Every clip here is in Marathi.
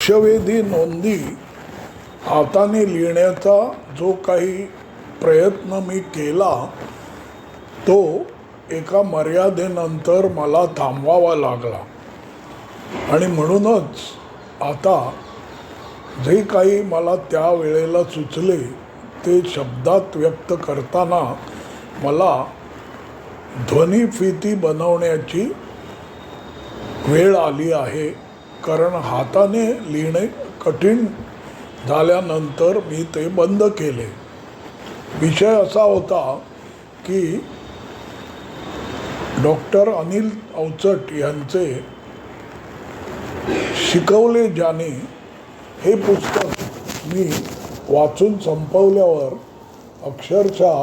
लक्षवेधी नोंदी हाताने लिहिण्याचा जो काही प्रयत्न मी केला तो एका मर्यादेनंतर मला थांबवावा लागला आणि म्हणूनच आता जे काही मला त्या वेळेला सुचले ते शब्दात व्यक्त करताना मला ध्वनिफिती बनवण्याची वेळ आली आहे. कारण हाताने लिहिणे कठीण झाल्यानंतर मी ते बंद केले. विषय असा होता की डॉक्टर अनिल अवचट यांचे शिकवले ज्याने हे पुस्तक मी वाचून संपवल्यावर अक्षरशः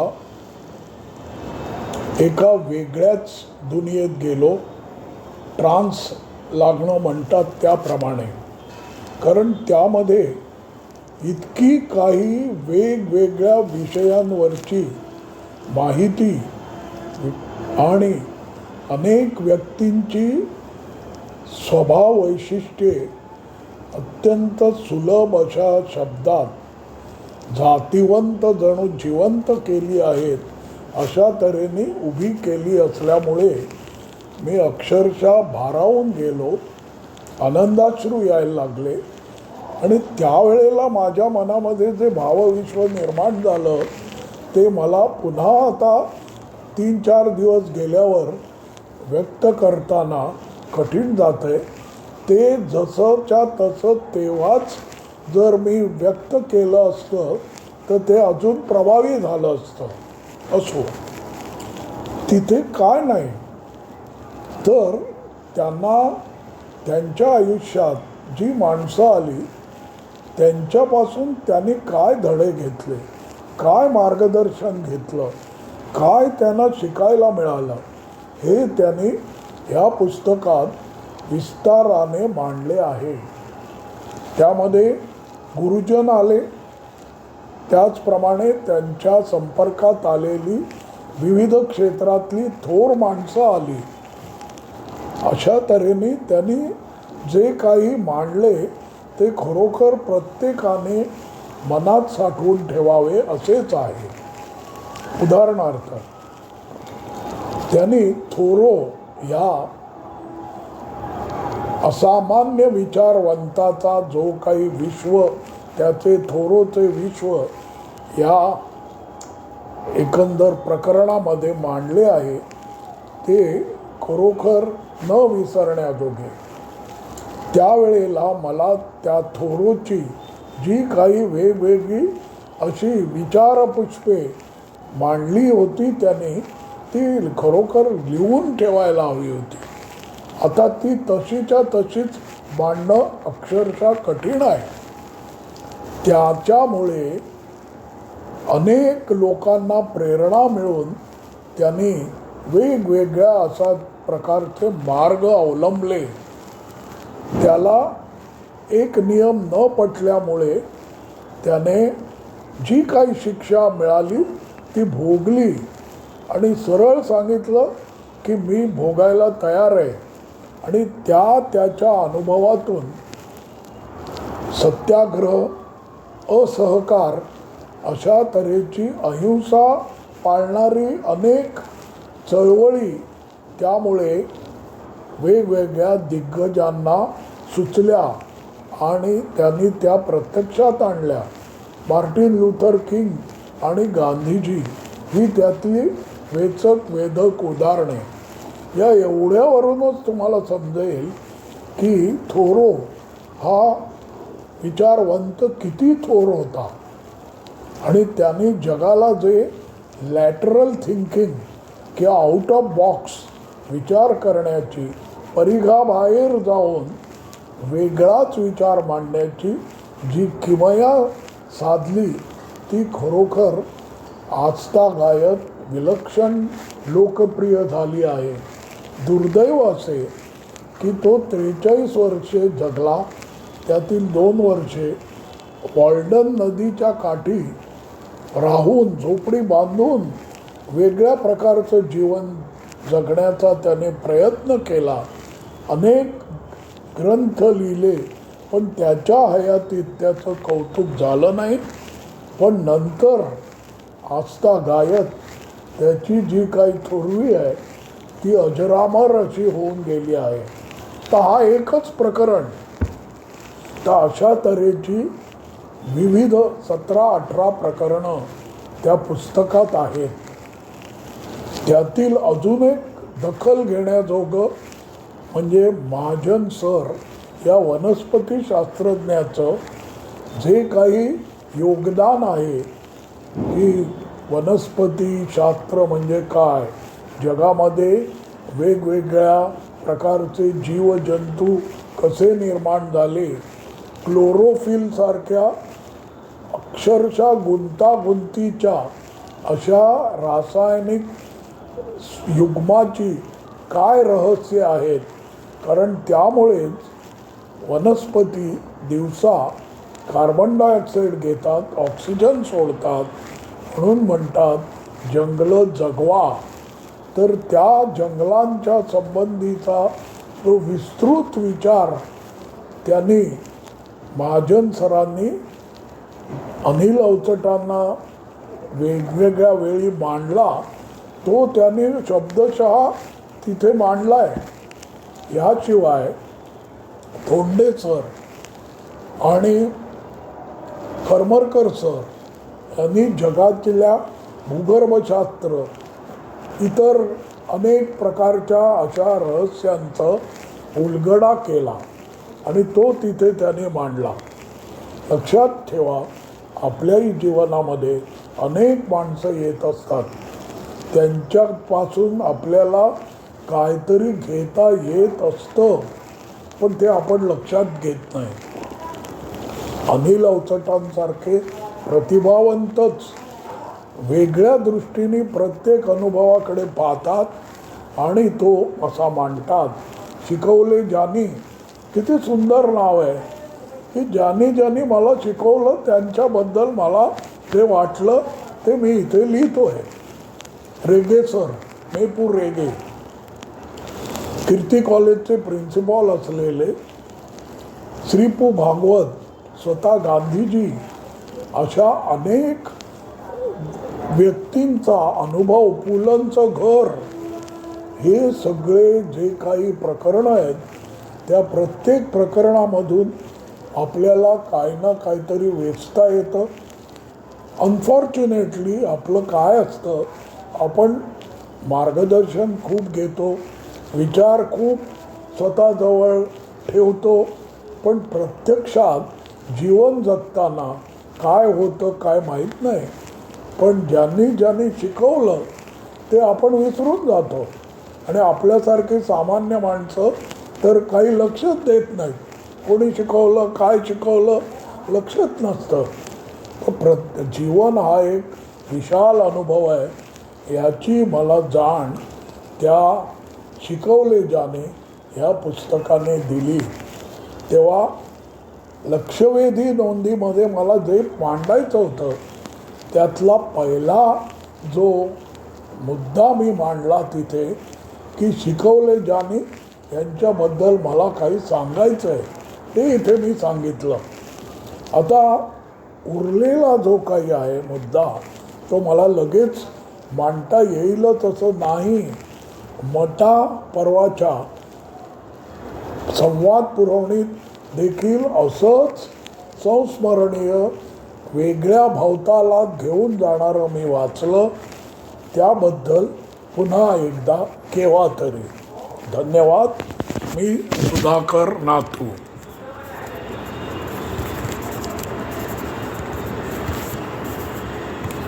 एका वेगळ्याच दुनियेत गेलो. ट्रान्स लागणं म्हणतात त्याप्रमाणे. कारण त्यामध्ये इतकी काही वेगवेगळ्या विषयांवरची माहिती आणि अनेक व्यक्तींची स्वभाव वैशिष्ट्ये अत्यंत सुलभ अशा शब्दात जातिवंत जणू जिवंत केली आहेत. अशा तऱ्हेने उभी केली असल्यामुळे मी अक्षरशः भारावून गेलो. आनंदाश्रू यायला लागले आणि त्यावेळेला माझ्या मनामध्ये जे भावविश्व निर्माण झालं ते मला पुन्हा आता 3-4 दिवस गेल्यावर व्यक्त करताना कठीण जात आहे. ते जसंच्या तसं तेव्हाच जर मी व्यक्त केलं असतं तर ते अजून प्रभावी झालं असतं. असो, तिथे काय नाही तर त्यांना त्यांच्या आयुष्यात जी माणसं आली त्यांच्यापासून त्यांनी काय धडे घेतले, काय मार्गदर्शन घेतलं, काय त्यांना शिकायला मिळालं हे त्यांनी ह्या पुस्तकात विस्ताराने मांडले आहे. त्यामध्ये गुरुजन आले, त्याचप्रमाणे त्यांच्या संपर्कात आलेली विविध क्षेत्रातली थोर माणसं आली. अशा तऱ्हेने त्यांनी जे काही मांडले ते खरोखर प्रत्येकाने मनात साठवून ठेवावे असेच आहे. उदाहरणार्थ त्यांनी थोरो ह्या असामान्य विचारवंताचा जो काही विश्व, त्याचे थोरोचे विश्व या एकंदर प्रकरणामध्ये मांडले आहे ते खरोखर न विसरण्याजोगे. त्यावेळेला मला त्या थोरोची जी काही वेगवेगळी अशी विचारपुष्पे मांडली होती त्याने ती खरोखर लिहून ठेवायला हवी होती. आता ती तशीच्या तशीच मांडणं अक्षरशः कठीण आहे. त्याच्यामुळे अनेक लोकांना प्रेरणा मिळून त्यांनी वेगवेगळ्या अशा प्रकारचे मार्ग अवलंबले. त्याला एक नियम न पटल्यामुळे त्याने जी काही शिक्षा मिळाली ती भोगली आणि सरळ सांगितलं की मी भोगायला तयार आहे. आणि त्याच्या अनुभवातून सत्याग्रह, असहकार अशा तऱ्हेची अहिंसा पाळणारी अनेक चळवळी त्यामुळे वेगवेगळ्या दिग्गजांना सुचल्या आणि त्यांनी त्या प्रत्यक्षात आणल्या. मार्टिन लुथर किंग आणि गांधीजी ही त्यातली वेचक वेधक उदाहरणे. या एवढ्यावरूनच तुम्हाला समजेल की थोरो हा विचारवंत किती थोर होता आणि त्यांनी जगाला जे लॅटरल थिंकिंग किंवा आउट ऑफ बॉक्स विचार करण्याची, परिघाबाहेर जाऊन वेगळाच विचार मांडण्याची जी किमया साधली ती खरोखर आजतागायत विलक्षण लोकप्रिय झाली आहे. दुर्दैव असे की तो 43 वर्षे जगला. त्यातील 2 वर्षे वॉल्डन नदीच्या काठी राहून झोपडी बांधून वेगळ्या प्रकारचं जीवन जगण्याचा त्याने प्रयत्न केला. अनेक ग्रंथ लिहिले पण त्याच्या हयातीत त्याचं कौतुक झालं नाही. पण नंतर आजतागायत त्याची जी काही थोरवी आहे ती अजरामर अशी होऊन गेली आहे. तर हा एकच प्रकरण. तर अशा तऱ्हेची विविध 17-18 प्रकरणं त्या पुस्तकात आहेत. त्यातील अजून एक दखल घेण्याजोगं म्हणजे महाजन सर या वनस्पती शास्त्रज्ञाचं जे काही योगदान आहे की वनस्पती शास्त्र म्हणजे काय, जगामध्ये वेगवेगळ्या प्रकारचे जीवजंतू कसे निर्माण झाले, क्लोरोफिलसारख्या अक्षरशः गुंतागुंतीच्या अशा रासायनिक युग्माची काय रहस्य आहेत. कारण त्यामुळेच वनस्पती दिवसा कार्बन डायऑक्साईड घेतात, ऑक्सिजन सोडतात. म्हणून म्हणतात जंगलं जगवा. तर त्या जंगलांच्या संबंधीचा जो विस्तृत विचार त्यांनी महाजन सरांनी अनिल अवचटांना वेगवेगळ्या वेळी मांडला, तो त्यांनी शब्दशः तिथे मांडला आहे. याशिवाय धोंडे सर आणि करमरकर सर यांनी जगातल्या भूगर्भशास्त्र इतर अनेक प्रकारच्या अशा रहस्यांचा उलगडा केला आणि तो तिथे त्याने मांडला. लक्षात ठेवा, आपल्याही जीवनामध्ये अनेक माणसं येत असतात. त्यांच्यापासून आपल्याला काहीतरी घेता येत असतं, पण ते आपण लक्षात घेत नाही. अनिल अवचटांसारखे प्रतिभावंतच वेगळ्या दृष्टीने प्रत्येक अनुभवाकडे पाहतात आणि तो असा मांडतात. शिकवले ज्यांनी, किती सुंदर नाव आहे की ज्यांनी ज्यांनी मला शिकवलं त्यांच्याबद्दल मला जे वाटलं ते मी इथे लिहितो आहे. रेगे सर, मेपूर रेगे, कीर्ती कॉलेजचे प्रिन्सिपॉल असलेले श्रीपू भागवत, स्वतः गांधीजी, अशा अनेक व्यक्तींचा अनुभव, पुलंचं घर, हे सगळे जे काही प्रकरणं आहेत त्या प्रत्येक प्रकरणामधून आपल्याला काही ना काहीतरी वेचता येतं. अनफॉर्च्युनेटली आपलं काय असतं, आपण मार्गदर्शन खूप घेतो, विचार खूप स्वतःजवळ ठेवतो, पण प्रत्यक्षात जीवन जगताना काय होतं काय माहीत नाही. पण ज्यांनी ज्यांनी शिकवलं ते आपण विसरून जातो आणि आपल्यासारखे सामान्य माणसं तर काही लक्षच देत नाहीत. कोणी शिकवलं, काय शिकवलं, लक्षच नसतं. जीवन हा एक विशाल अनुभव आहे. याची मला जाण त्या शिकवले जाणे ह्या पुस्तकाने दिली. तेव्हा लक्षवेधी नोंदीमध्ये मला जे मांडायचं होतं त्यातला पहिला जो मुद्दा मी मांडला तिथे की शिकवले जाणे यांच्याबद्दल मला काही सांगायचं आहे, ते इथे मी सांगितलं. आता उरलेला जो काही आहे मुद्दा तो मला लगेच मांडता येईलच असं नाही. मटा परवाच्या संवाद पुरवणीत देखील असंच संस्मरणीय वेगळ्या भवतालात घेऊन जाणारं मी वाचलं. त्याबद्दल पुन्हा एकदा केव्हा तरी धन्यवाद. मी सुधाकर नातू.